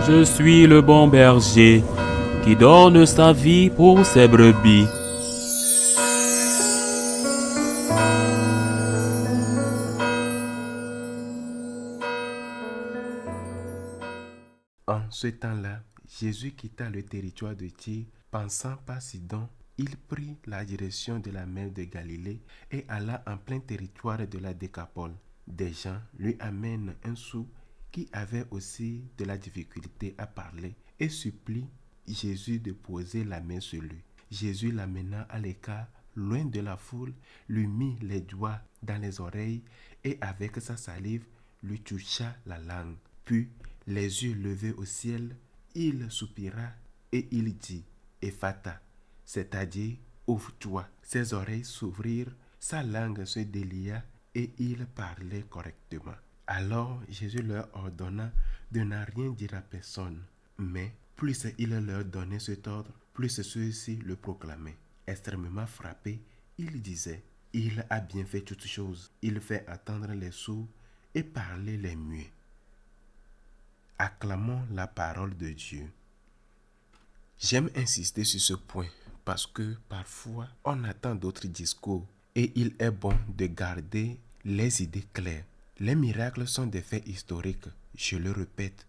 Je suis le bon berger qui donne sa vie pour ses brebis. En ce temps-là, Jésus quitta le territoire de Tyr, passant par Sidon. Il prit la direction de la mer de Galilée et alla en plein territoire de la Décapole. Des gens lui amènent un sourd qui avait aussi de la difficulté à parler et supplie Jésus de poser la main sur lui. Jésus l'amena à l'écart, loin de la foule, lui mit les doigts dans les oreilles et avec sa salive lui toucha la langue. Puis, les yeux levés au ciel, il soupira et il dit « Ephata », c'est-à-dire « ouvre-toi ». Ses oreilles s'ouvrirent, sa langue se délia et il parlait correctement. Alors Jésus leur ordonna de ne rien dire à personne. Mais plus il leur donnait cet ordre, plus ceux-ci le proclamaient. Extrêmement frappé, il disait « Il a bien fait toutes choses. Il fait entendre les sourds et parler les muets. » Acclamons la parole de Dieu. J'aime insister sur ce point parce que parfois on attend d'autres discours et il est bon de garder les idées claires. Les miracles sont des faits historiques, je le répète,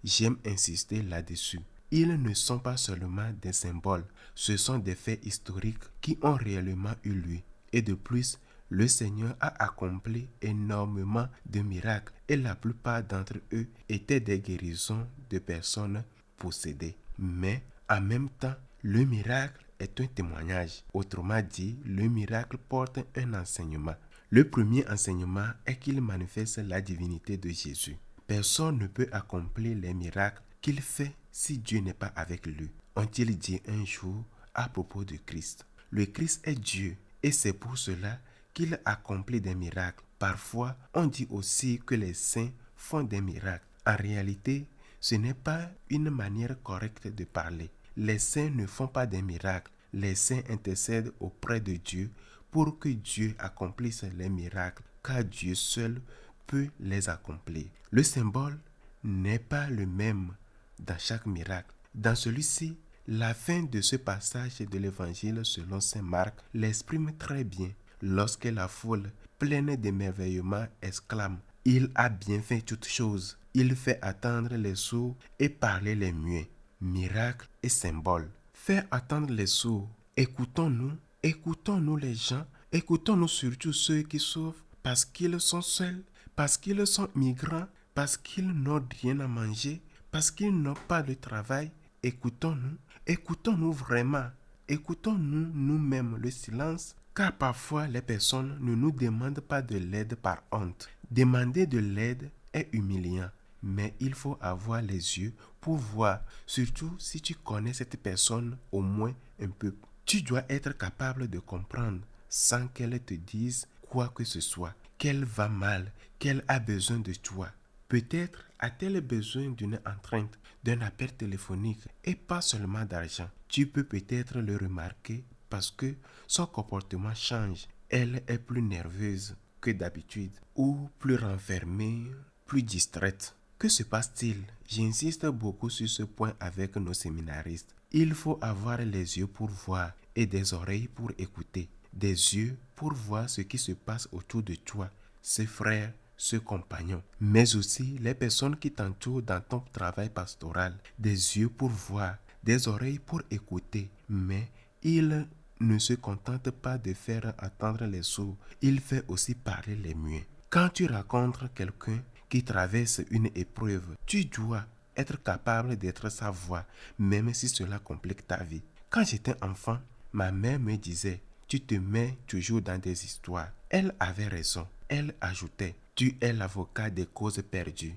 j'aime insister là-dessus. Ils ne sont pas seulement des symboles, ce sont des faits historiques qui ont réellement eu lieu. Et de plus, le Seigneur a accompli énormément de miracles et la plupart d'entre eux étaient des guérisons de personnes possédées. Mais en même temps, le miracle est un témoignage. Autrement dit, le miracle porte un enseignement. Le premier enseignement est qu'il manifeste la divinité de Jésus. Personne ne peut accomplir les miracles qu'il fait si Dieu n'est pas avec lui. Ont-ils dit un jour à propos de Christ. Le Christ est Dieu et c'est pour cela qu'il accomplit des miracles. Parfois, on dit aussi que les saints font des miracles. En réalité, ce n'est pas une manière correcte de parler. Les saints ne font pas des miracles. Les saints intercèdent auprès de Dieu pour que Dieu accomplisse les miracles, car Dieu seul peut les accomplir. Le symbole n'est pas le même dans chaque miracle. Dans celui-ci, la fin de ce passage de l'évangile selon saint Marc l'exprime très bien lorsque la foule, pleine d'émerveillement, exclame « Il a bien fait toutes choses. Il fait attendre les sourds et parler les muets. » Miracle et symbole. Faire attendre les sourds. Écoutons-nous les gens. Écoutons-nous surtout ceux qui souffrent parce qu'ils sont seuls, parce qu'ils sont migrants, parce qu'ils n'ont rien à manger, parce qu'ils n'ont pas de travail. Écoutons-nous vraiment. Écoutons-nous nous-mêmes le silence, car parfois les personnes ne nous demandent pas de l'aide par honte. Demander de l'aide est humiliant, mais il faut avoir les yeux pour voir, surtout si tu connais cette personne au moins un peu. Tu dois être capable de comprendre sans qu'elle te dise quoi que ce soit, qu'elle va mal, qu'elle a besoin de toi. Peut-être a-t-elle besoin d'une entrainte, d'un appel téléphonique et pas seulement d'argent. Tu peux peut-être le remarquer parce que son comportement change. Elle est plus nerveuse que d'habitude ou plus renfermée, plus distraite. Que se passe-t-il? J'insiste beaucoup sur ce point avec nos séminaristes. Il faut avoir les yeux pour voir et des oreilles pour écouter. Des yeux pour voir ce qui se passe autour de toi, ses frères, ses compagnons, mais aussi les personnes qui t'entourent dans ton travail pastoral. Des yeux pour voir, des oreilles pour écouter, mais il ne se contente pas de faire entendre les sourds, il fait aussi parler les muets. Quand tu rencontres quelqu'un qui traverse une épreuve, tu dois être capable d'être sa voix, même si cela complique ta vie. Quand j'étais enfant, ma mère me disait « Tu te mets toujours dans des histoires ». Elle avait raison. Elle ajoutait « Tu es l'avocat des causes perdues ».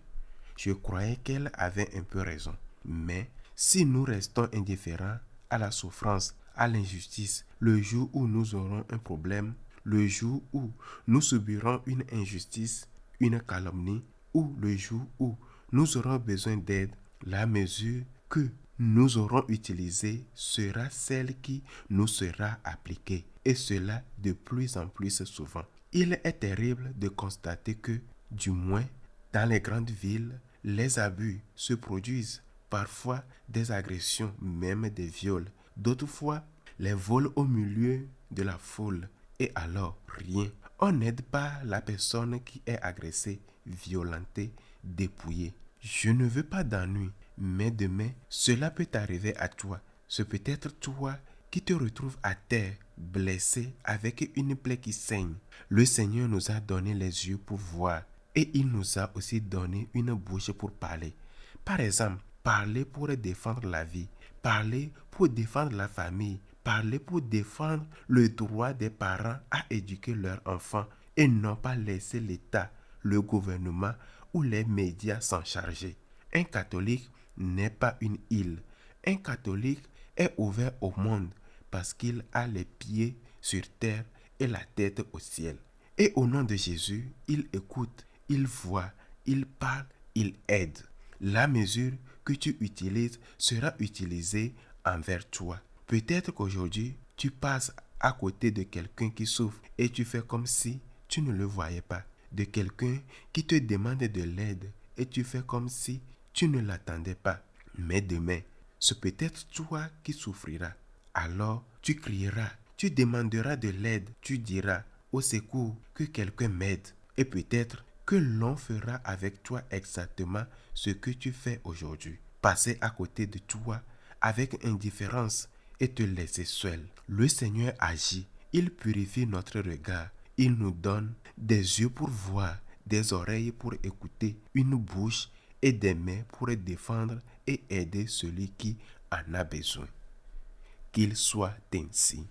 Je croyais qu'elle avait un peu raison. Mais si nous restons indifférents à la souffrance, à l'injustice, le jour où nous aurons un problème, le jour où nous subirons une injustice, une calomnie, ou le jour où nous aurons besoin d'aide, la mesure que nous aurons utilisée sera celle qui nous sera appliquée, et cela de plus en plus souvent. Il est terrible de constater que, du moins dans les grandes villes, les abus se produisent. parfois des agressions, même des viols. D'autres fois, les vols au milieu de la foule. Et alors, rien. On n'aide pas la personne qui est agressée, violentée, dépouillée. Je ne veux pas d'ennui, mais demain, cela peut arriver à toi. C'est peut-être toi qui te retrouves à terre, blessé, avec une plaie qui saigne. Le Seigneur nous a donné les yeux pour voir et il nous a aussi donné une bouche pour parler. Par exemple, parler pour défendre la vie, parler pour défendre la famille, parler pour défendre le droit des parents à éduquer leurs enfants et non pas laisser l'État, le gouvernement ou les médias s'en charger. Un catholique n'est pas une île. Un catholique est ouvert au monde parce qu'il a les pieds sur terre et la tête au ciel. Et au nom de Jésus, il écoute, il voit, il parle, il aide. La mesure que tu utilises sera utilisée envers toi. Peut-être qu'aujourd'hui, tu passes à côté de quelqu'un qui souffre et tu fais comme si tu ne le voyais pas. De quelqu'un qui te demande de l'aide et tu fais comme si tu ne l'attendais pas. Mais demain, c'est peut-être toi qui souffriras. Alors, tu crieras, tu demanderas de l'aide, tu diras au secours que quelqu'un m'aide. Et peut-être que l'on fera avec toi exactement ce que tu fais aujourd'hui. Passer à côté de toi avec indifférence et te laisser seul. Le Seigneur agit, il purifie notre regard. Il nous donne des yeux pour voir, des oreilles pour écouter, une bouche et des mains pour défendre et aider celui qui en a besoin. Qu'il soit ainsi.